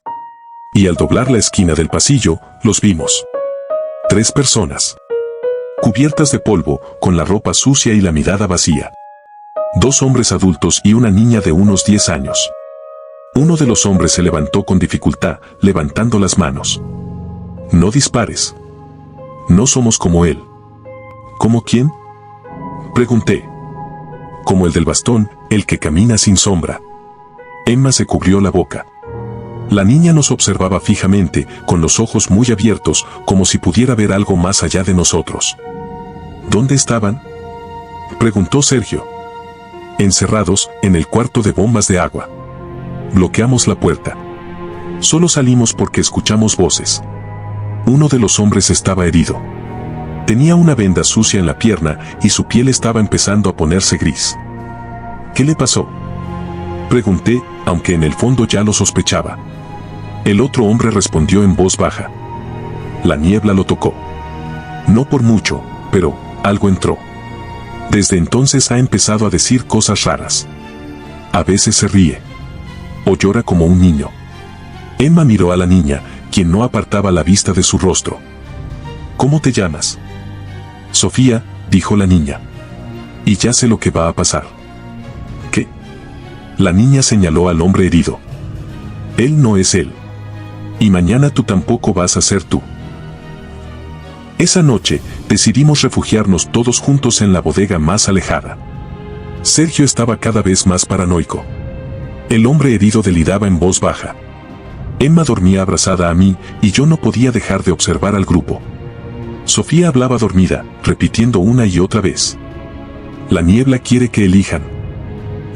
Y al doblar la esquina del pasillo, los vimos. 3 personas. Cubiertas de polvo, con la ropa sucia y la mirada vacía. 2 hombres adultos y una niña de unos 10 años. Uno de los hombres se levantó con dificultad, levantando las manos. No dispares. No somos como él. ¿Como quién?, pregunté. Como el del bastón, el que camina sin sombra. Emma se cubrió la boca. La niña nos observaba fijamente, con los ojos muy abiertos, como si pudiera ver algo más allá de nosotros. ¿Dónde estaban?, preguntó Sergio. Encerrados, en el cuarto de bombas de agua. Bloqueamos la puerta. Solo salimos porque escuchamos voces. Uno de los hombres estaba herido. Tenía una venda sucia en la pierna y su piel estaba empezando a ponerse gris. ¿Qué le pasó?, pregunté, aunque en el fondo ya lo sospechaba. El otro hombre respondió en voz baja. La niebla lo tocó. No por mucho, pero algo entró. Desde entonces ha empezado a decir cosas raras. A veces se ríe. O llora como un niño. Emma miró a la niña, quien no apartaba la vista de su rostro. ¿Cómo te llamas? Sofía, dijo la niña. Y ya sé lo que va a pasar. ¿Qué? La niña señaló al hombre herido. Él no es él. Y mañana tú tampoco vas a ser tú. Esa noche, decidimos refugiarnos todos juntos en la bodega más alejada. Sergio estaba cada vez más paranoico. El hombre herido deliraba en voz baja. Emma dormía abrazada a mí, y yo no podía dejar de observar al grupo. Sofía hablaba dormida, repitiendo una y otra vez. La niebla quiere que elijan.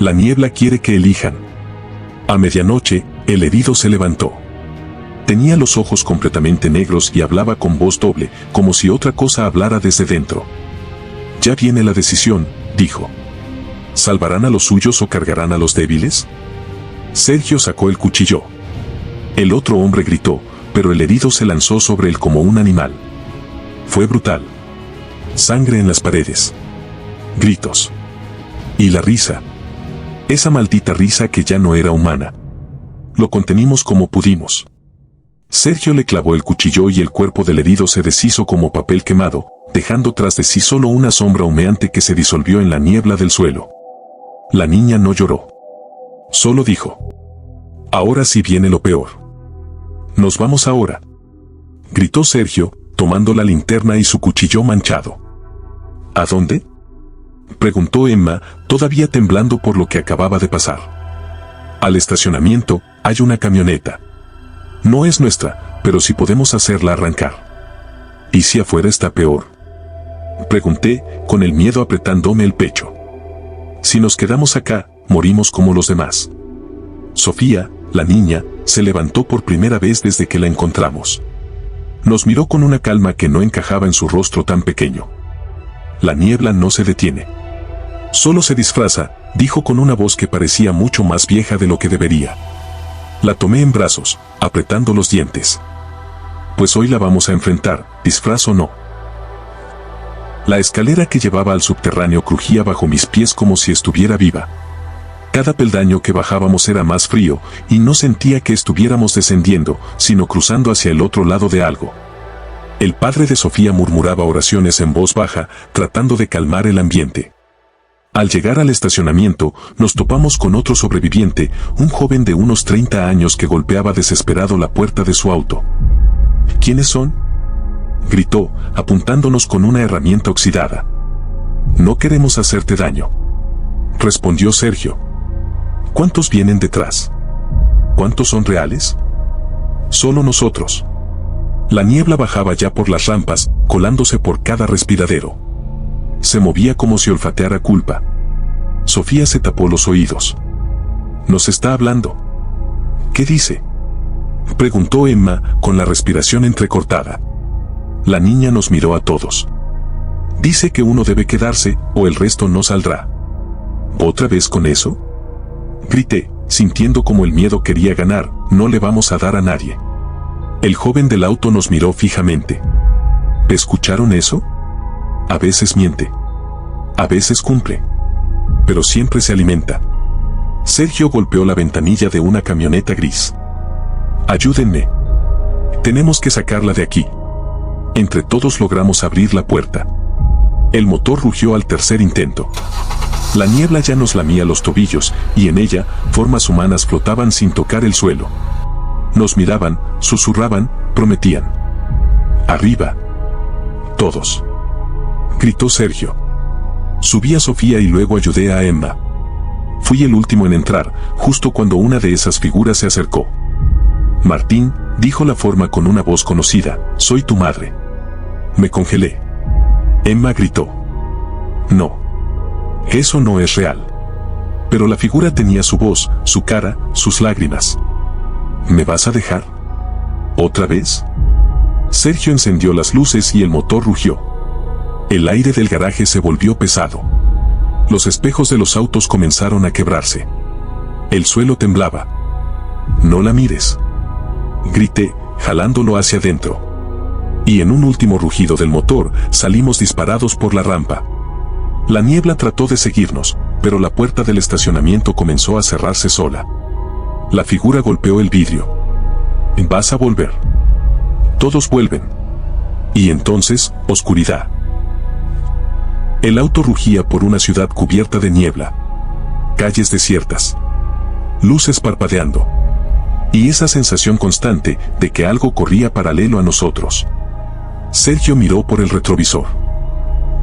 La niebla quiere que elijan. A medianoche, el herido se levantó. Tenía los ojos completamente negros y hablaba con voz doble, como si otra cosa hablara desde dentro. Ya viene la decisión, dijo. ¿Salvarán a los suyos o cargarán a los débiles? Sergio sacó el cuchillo. El otro hombre gritó, pero el herido se lanzó sobre él como un animal. Fue brutal. Sangre en las paredes. Gritos. Y la risa. Esa maldita risa que ya no era humana. Lo contenimos como pudimos. Sergio le clavó el cuchillo y el cuerpo del herido se deshizo como papel quemado, dejando tras de sí solo una sombra humeante que se disolvió en la niebla del suelo. La niña no lloró. Solo dijo: ahora sí viene lo peor. Nos vamos ahora, gritó Sergio, tomando la linterna y su cuchillo manchado. ¿A dónde?, preguntó Emma, todavía temblando por lo que acababa de pasar. Al estacionamiento, hay una camioneta. No es nuestra, pero sí podemos hacerla arrancar. ¿Y si afuera está peor?, pregunté, con el miedo apretándome el pecho. Si nos quedamos acá, morimos como los demás. Sofía, la niña, se levantó por primera vez desde que la encontramos. Nos miró con una calma que no encajaba en su rostro tan pequeño. La niebla no se detiene. Solo se disfraza, dijo con una voz que parecía mucho más vieja de lo que debería. La tomé en brazos, apretando los dientes. Pues hoy la vamos a enfrentar, disfraz o no. La escalera que llevaba al subterráneo crujía bajo mis pies como si estuviera viva. Cada peldaño que bajábamos era más frío, y no sentía que estuviéramos descendiendo, sino cruzando hacia el otro lado de algo. El padre de Sofía murmuraba oraciones en voz baja, tratando de calmar el ambiente. Al llegar al estacionamiento, nos topamos con otro sobreviviente, un joven de unos 30 años que golpeaba desesperado la puerta de su auto. ¿Quiénes son?, gritó, apuntándonos con una herramienta oxidada. No queremos hacerte daño, respondió Sergio. ¿Cuántos vienen detrás? ¿Cuántos son reales? Solo nosotros. La niebla bajaba ya por las rampas, colándose por cada respiradero. Se movía como si olfateara culpa. Sofía se tapó los oídos. ¿Nos está hablando? ¿Qué dice?, preguntó Emma, con la respiración entrecortada. La niña nos miró a todos. Dice que uno debe quedarse, o el resto no saldrá. ¿Otra vez con eso?, grité, sintiendo como el miedo quería ganar. No le vamos a dar a nadie. El joven del auto nos miró fijamente. ¿Escucharon eso? A veces miente. A veces cumple. Pero siempre se alimenta. Sergio golpeó la ventanilla de una camioneta gris. Ayúdenme. Tenemos que sacarla de aquí. Entre todos logramos abrir la puerta. El motor rugió al tercer intento. La niebla ya nos lamía los tobillos, y en ella, formas humanas flotaban sin tocar el suelo. Nos miraban, susurraban, prometían. ¡Arriba! Todos, gritó Sergio. Subí a Sofía y luego ayudé a Emma. Fui el último en entrar, justo cuando una de esas figuras se acercó. Martín, dijo la forma con una voz conocida, soy tu madre. Me congelé. Emma gritó. No. Eso no es real. Pero la figura tenía su voz, su cara, sus lágrimas. ¿Me vas a dejar? ¿Otra vez? Sergio encendió las luces y el motor rugió. El aire del garaje se volvió pesado. Los espejos de los autos comenzaron a quebrarse. El suelo temblaba. No la mires, grité, jalándolo hacia adentro. Y en un último rugido del motor, salimos disparados por la rampa. La niebla trató de seguirnos, pero la puerta del estacionamiento comenzó a cerrarse sola. La figura golpeó el vidrio. ¿Vas a volver? Todos vuelven. Y entonces, oscuridad. El auto rugía por una ciudad cubierta de niebla. Calles desiertas. Luces parpadeando. Y esa sensación constante de que algo corría paralelo a nosotros. Sergio miró por el retrovisor.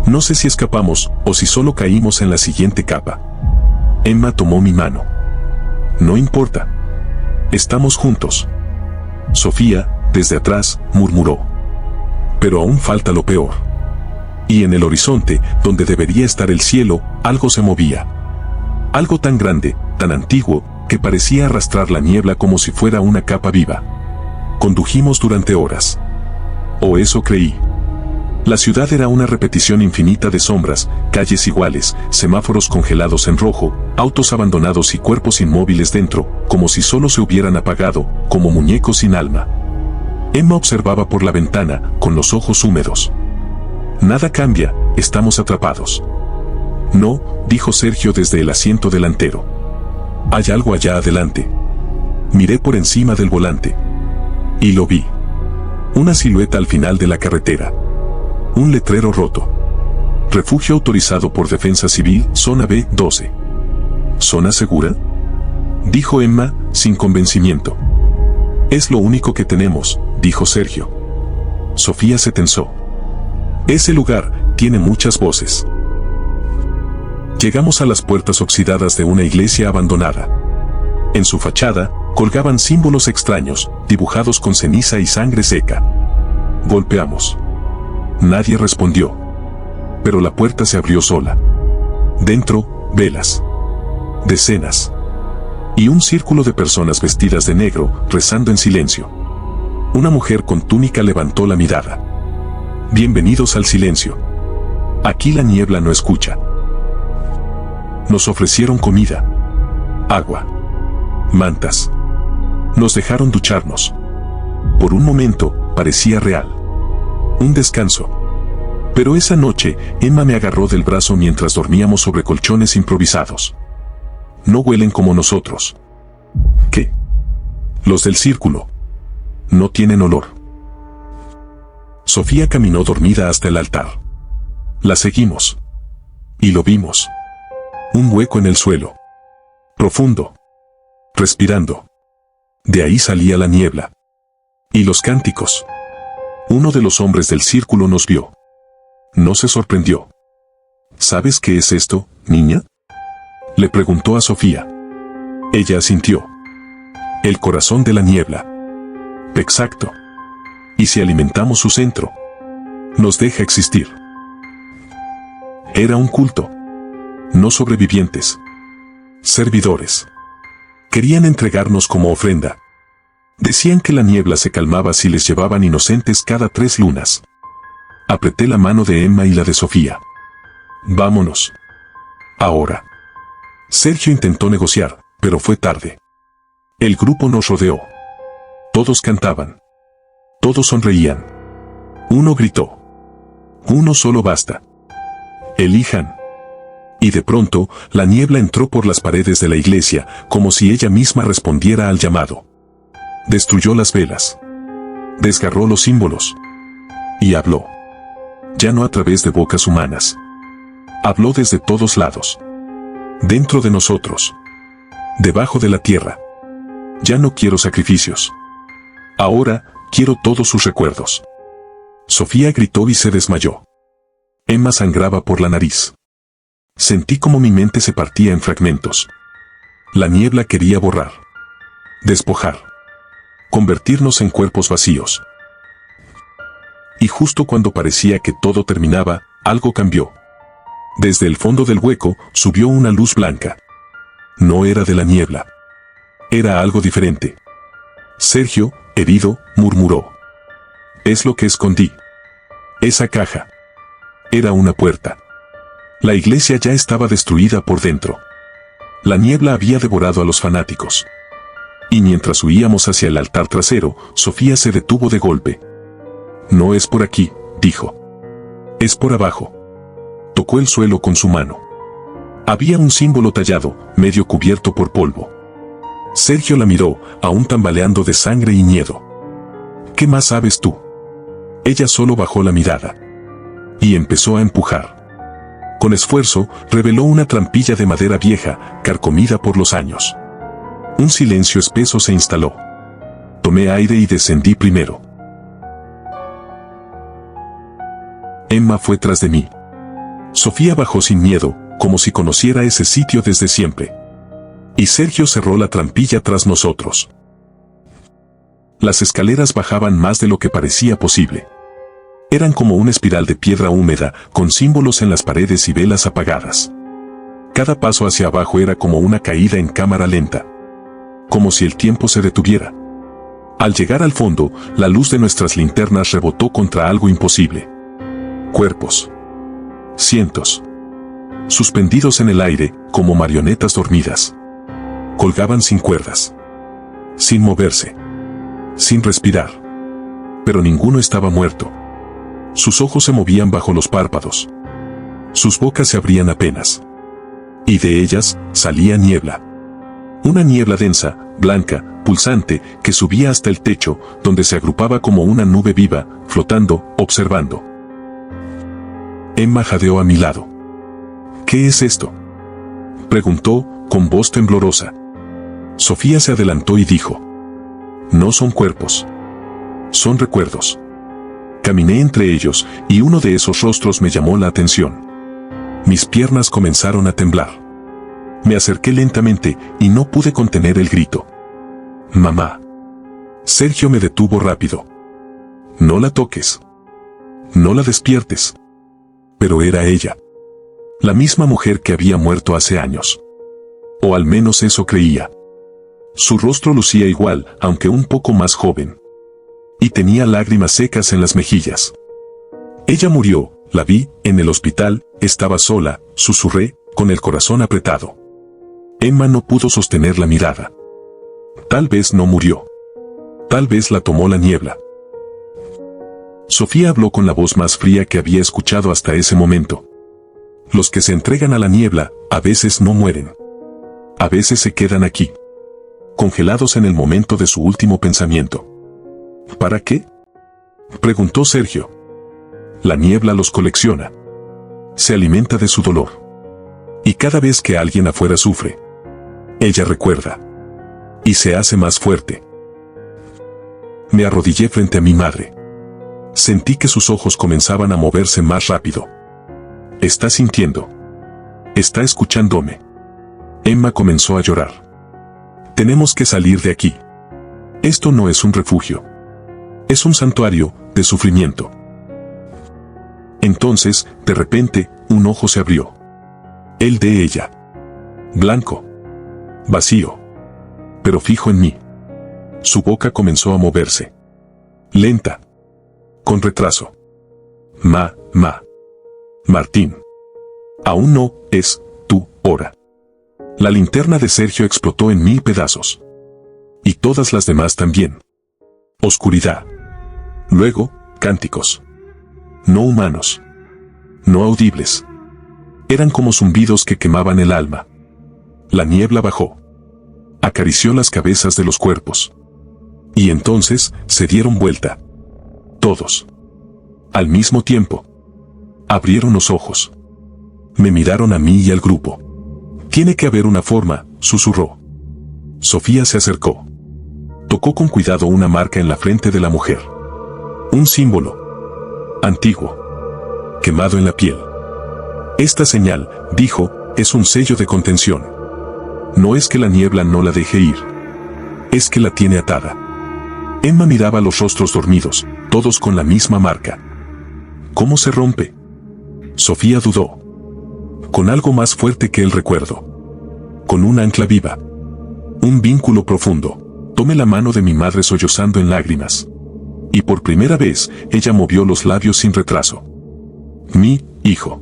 No sé si escapamos o si solo caímos en la siguiente capa. Emma tomó mi mano. No importa. Estamos juntos. Sofía, desde atrás, murmuró. Pero aún falta lo peor. Y en el horizonte, donde debería estar el cielo, algo se movía. Algo tan grande, tan antiguo, que parecía arrastrar la niebla como si fuera una capa viva. Condujimos durante horas. O eso creí. La ciudad era una repetición infinita de sombras, calles iguales, semáforos congelados en rojo, autos abandonados y cuerpos inmóviles dentro, como si solo se hubieran apagado, como muñecos sin alma. Emma observaba por la ventana, con los ojos húmedos. Nada cambia, estamos atrapados. No, dijo Sergio desde el asiento delantero. Hay algo allá adelante. Miré por encima del volante. Y lo vi. Una silueta al final de la carretera. Un letrero roto. Refugio autorizado por Defensa Civil, zona B12. ¿Zona segura?, dijo Emma, sin convencimiento. Es lo único que tenemos, dijo Sergio. Sofía se tensó. Ese lugar tiene muchas voces. Llegamos a las puertas oxidadas de una iglesia abandonada. En su fachada colgaban símbolos extraños, dibujados con ceniza y sangre seca. Golpeamos. Nadie respondió. Pero la puerta se abrió sola. Dentro, velas. Decenas. Y un círculo de personas vestidas de negro, rezando en silencio. Una mujer con túnica levantó la mirada. Bienvenidos al silencio. Aquí la niebla no escucha. Nos ofrecieron comida, agua, mantas. Nos dejaron ducharnos. Por un momento, parecía real. Un descanso. Pero esa noche, Emma me agarró del brazo mientras dormíamos sobre colchones improvisados. No huelen como nosotros. ¿Qué? Los del círculo. No tienen olor. Sofía caminó dormida hasta el altar. La seguimos. Y lo vimos. Un hueco en el suelo. Profundo. Respirando. De ahí salía la niebla. Y los cánticos. Uno de los hombres del círculo nos vio. No se sorprendió. ¿Sabes qué es esto, niña?, le preguntó a Sofía. Ella asintió. El corazón de la niebla. Exacto. Y si alimentamos su centro, nos deja existir. Era un culto. No sobrevivientes. Servidores. Querían entregarnos como ofrenda. Decían que la niebla se calmaba si les llevaban inocentes cada 3 lunas. Apreté la mano de Emma y la de Sofía. Vámonos. Ahora. Sergio intentó negociar, pero fue tarde. El grupo nos rodeó. Todos cantaban. Todos sonreían. Uno gritó. Uno solo basta. Elijan. Y de pronto, la niebla entró por las paredes de la iglesia, como si ella misma respondiera al llamado. Destruyó las velas. Desgarró los símbolos. Y habló. Ya no a través de bocas humanas. Habló desde todos lados. Dentro de nosotros. Debajo de la tierra. Ya no quiero sacrificios. Ahora, quiero todos sus recuerdos. Sofía gritó y se desmayó. Emma sangraba por la nariz. Sentí como mi mente se partía en fragmentos. La niebla quería borrar. Despojar. Convertirnos en cuerpos vacíos. Y justo cuando parecía que todo terminaba, algo cambió. Desde el fondo del hueco, subió una luz blanca. No era de la niebla. Era algo diferente. Sergio, herido, murmuró. Es lo que escondí. Esa caja. Era una puerta. La iglesia ya estaba destruida por dentro. La niebla había devorado a los fanáticos. Y mientras huíamos hacia el altar trasero, Sofía se detuvo de golpe. No es por aquí, dijo. Es por abajo. Tocó el suelo con su mano. Había un símbolo tallado, medio cubierto por polvo. Sergio la miró, aún tambaleando de sangre y miedo. ¿Qué más sabes tú? Ella solo bajó la mirada. Y empezó a empujar. Con esfuerzo, reveló una trampilla de madera vieja, carcomida por los años. Un silencio espeso se instaló. Tomé aire y descendí primero. Emma fue tras de mí. Sofía bajó sin miedo, como si conociera ese sitio desde siempre. Y Sergio cerró la trampilla tras nosotros. Las escaleras bajaban más de lo que parecía posible. Eran como una espiral de piedra húmeda, con símbolos en las paredes y velas apagadas. Cada paso hacia abajo era como una caída en cámara lenta. Como si el tiempo se detuviera. Al llegar al fondo, la luz de nuestras linternas rebotó contra algo imposible. Cuerpos. Cientos. Suspendidos en el aire, como marionetas dormidas. Colgaban sin cuerdas. Sin moverse. Sin respirar. Pero ninguno estaba muerto. Sus ojos se movían bajo los párpados. Sus bocas se abrían apenas. Y de ellas salía niebla. Una niebla densa, blanca, pulsante, que subía hasta el techo, donde se agrupaba como una nube viva, flotando, observando. Emma jadeó a mi lado. ¿Qué es esto?, preguntó, con voz temblorosa. Sofía se adelantó y dijo: no son cuerpos. Son recuerdos. Caminé entre ellos y uno de esos rostros me llamó la atención. Mis piernas comenzaron a temblar. Me acerqué lentamente y no pude contener el grito. Mamá. Sergio me detuvo rápido. No la toques. No la despiertes. Pero era ella. La misma mujer que había muerto hace años. O al menos eso creía. Su rostro lucía igual, aunque un poco más joven. Y tenía lágrimas secas en las mejillas. Ella murió, la vi, en el hospital, estaba sola, susurré, con el corazón apretado. Emma no pudo sostener la mirada. Tal vez no murió. Tal vez la tomó la niebla. Sofía habló con la voz más fría que había escuchado hasta ese momento. Los que se entregan a la niebla, a veces no mueren. A veces se quedan aquí. Congelados en el momento de su último pensamiento. ¿Para qué? Preguntó Sergio. La niebla los colecciona. Se alimenta de su dolor. Y cada vez que alguien afuera sufre, ella recuerda. Y se hace más fuerte. Me arrodillé frente a mi madre. Sentí que sus ojos comenzaban a moverse más rápido. Está sintiendo. Está escuchándome. Emma comenzó a llorar. Tenemos que salir de aquí. Esto no es un refugio. Es un santuario de sufrimiento. Entonces, de repente, un ojo se abrió. El de ella. Blanco. Vacío. Pero fijo en mí. Su boca comenzó a moverse. Lenta. Con retraso. Martín. Aún no es tu hora. La linterna de Sergio explotó en 1000 pedazos. Y todas las demás también. Oscuridad. Luego, cánticos. No humanos. No audibles. Eran como zumbidos que quemaban el alma. La niebla bajó. Acarició las cabezas de los cuerpos. Y entonces, se dieron vuelta. Todos. Al mismo tiempo. Abrieron los ojos. Me miraron a mí y al grupo. Tiene que haber una forma, susurró. Sofía se acercó. Tocó con cuidado una marca en la frente de la mujer. Un símbolo. Antiguo. Quemado en la piel. Esta señal, dijo, es un sello de contención. No es que la niebla no la deje ir. Es que la tiene atada. Emma miraba los rostros dormidos, todos con la misma marca. ¿Cómo se rompe? Sofía dudó. Con algo más fuerte que el recuerdo. Con un ancla viva. Un vínculo profundo. Tomé la mano de mi madre sollozando en lágrimas. Y por primera vez, ella movió los labios sin retraso. Mi hijo.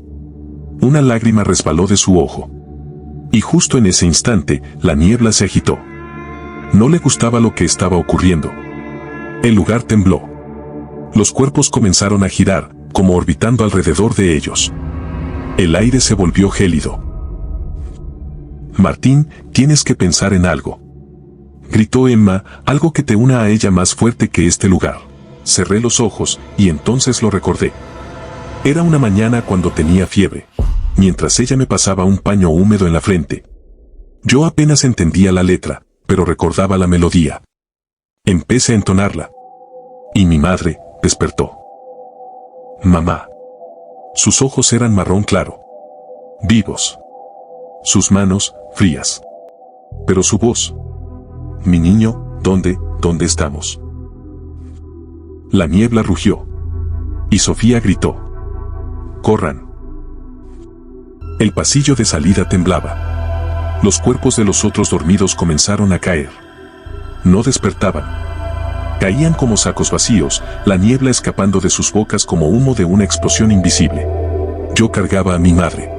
Una lágrima resbaló de su ojo. Y justo en ese instante, la niebla se agitó. No le gustaba lo que estaba ocurriendo. El lugar tembló. Los cuerpos comenzaron a girar, como orbitando alrededor de ellos. El aire se volvió gélido. Martín, tienes que pensar en algo. Gritó Emma, algo que te una a ella más fuerte que este lugar. Cerré los ojos, y entonces lo recordé. Era una mañana cuando tenía fiebre, mientras ella me pasaba un paño húmedo en la frente. Yo apenas entendía la letra, pero recordaba la melodía. Empecé a entonarla. Y mi madre despertó. Mamá. Sus ojos eran marrón claro. Vivos. Sus manos, frías. Pero su voz. Mi niño, ¿dónde estamos? La niebla rugió. Y Sofía gritó. Corran. El pasillo de salida temblaba. Los cuerpos de los otros dormidos comenzaron a caer. No despertaban. Caían como sacos vacíos, la niebla escapando de sus bocas como humo de una explosión invisible. Yo cargaba a mi madre.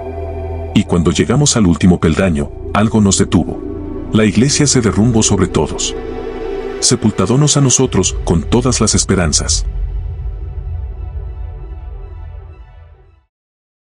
Y cuando llegamos al último peldaño, algo nos detuvo. La iglesia se derrumbó sobre todos. Sepultándonos a nosotros con todas las esperanzas.